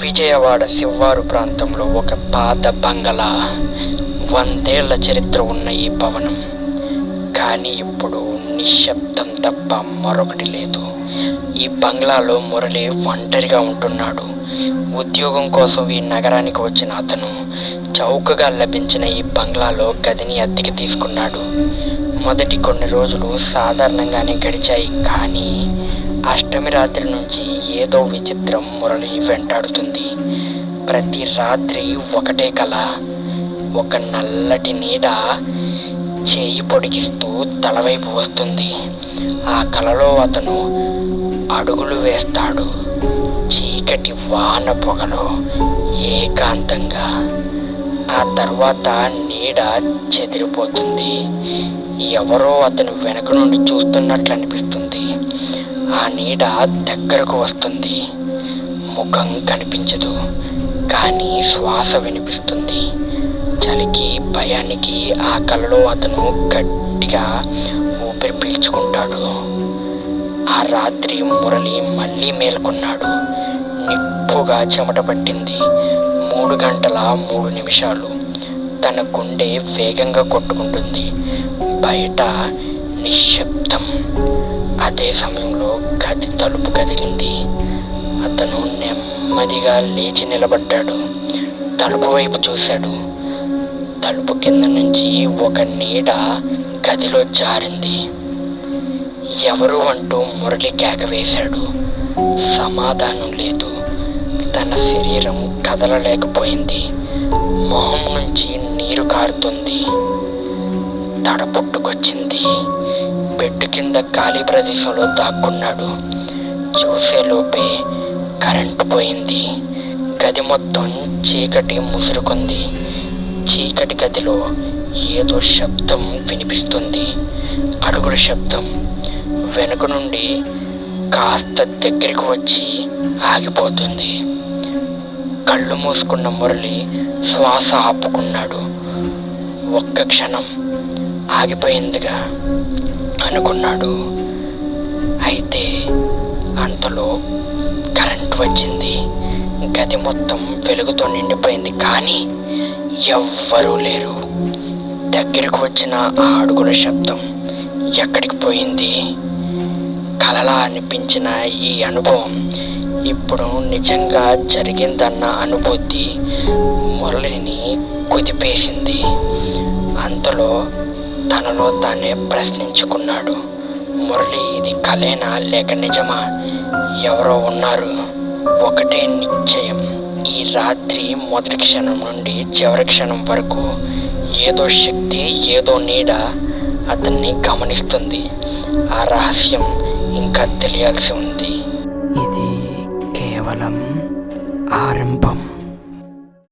విజయవాడ శివ్వారు ప్రాంతంలో ఒక పాత బంగళా. 100 ఏళ్ల చరిత్ర ఉన్న ఈ భవనం కానీ ఇప్పుడు నిశ్శబ్దం తప్ప మరొకటి లేదు. ఈ బంగ్లాలో మురళి ఒంటరిగా ఉంటున్నాడు. ఉద్యోగం కోసం ఈ నగరానికి వచ్చిన అతను చౌకగా లభించిన ఈ బంగ్లాలో గదిని అద్దెకి తీసుకున్నాడు. మొదటి కొన్ని రోజులు సాధారణంగానే గడిచాయి. కానీ అష్టమి రాత్రి నుంచి ఏదో విచిత్రం మురళిని వెంటాడుతుంది. ప్రతి రాత్రి ఒకటే కల. ఒక నల్లటి నీడ చేయి పొడిగిస్తూ తలవైపు వస్తుంది. ఆ కలలో అతను అడుగులు వేస్తాడు. చీకటి వాన పొగలో ఏకాంతంగా. ఆ తర్వాత నీడ చెదిరిపోతుంది. ఎవరో అతను వెనక నుండి చూస్తున్నట్లు అనిపిస్తుంది. ఆ నీడ దగ్గరకు వస్తుంది. ముఖం కనిపించదు కానీ శ్వాస వినిపిస్తుంది. చలికి భయానికి ఆ కలలో అతను గట్టిగా ఊపిరి పీల్చుకుంటాడు. ఆ రాత్రి మురళి మళ్ళీ మేల్కొన్నాడు. నిప్పుగా చెమట పట్టింది. 3 గంటల 3 నిమిషాలు. తన గుండె వేగంగా కొట్టుకుంటుంది. బయట నిశ్శబ్దం. అదే సమయంలో గది తలుపు కదిలింది. అతను నెమ్మదిగా లేచి నిలబడ్డాడు. తలుపు వైపు చూశాడు. తలుపు కింద నుంచి ఒక నీడ గదిలో జారింది. ఎవరు అంటూ మురళి కేక వేశాడు. సమాధానం లేదు. తన శరీరం కదలలేకపోయింది. మొహం నుంచి నీరు కారుతుంది. తడ పుట్టుకొచ్చింది. బెడ్ కింద ఖాళీ ప్రదేశంలో దాక్కున్నాడు. చూసేలోపే కరెంటు పోయింది. గది మొత్తం చీకటి ముసురుకుంది. చీకటి గదిలో ఏదో శబ్దం వినిపిస్తుంది. అడుగుల శబ్దం. వెనుక నుండి కాస్త దగ్గరికి వచ్చి ఆగిపోతుంది. కళ్ళు మూసుకున్న మురళి శ్వాస ఆపుకున్నాడు. ఒక్క క్షణం ఆగిపోయిందిగా అనుకున్నాడు. అయితే అంతలో కరెంట్ వచ్చింది. గది మొత్తం వెలుగుతో నిండిపోయింది. కానీ ఎవ్వరూ లేరు. దగ్గరకు వచ్చిన ఆ అడుగుల శబ్దం ఎక్కడికి పోయింది? కలలా అనిపించిన ఈ అనుభవం ఇప్పుడు నిజంగా జరిగిందన్న అనుభూతి మురళిని కుదిపేసింది. అంతలో తనలో తానే ప్రశ్నించుకున్నాడు. మురళి, ఇది కలేనా లేక నిజమా? ఎవరో ఉన్నారు. ఒకటే నిశ్చయం. ఈ రాత్రి మొదటి క్షణం నుండి చివరి క్షణం వరకు ఏదో శక్తి, ఏదో నీడ అతన్ని గమనిస్తుంది. ఆ రహస్యం ఇంకా తెలియాల్సి ఉంది. ఇది కేవలం ఆరంభం.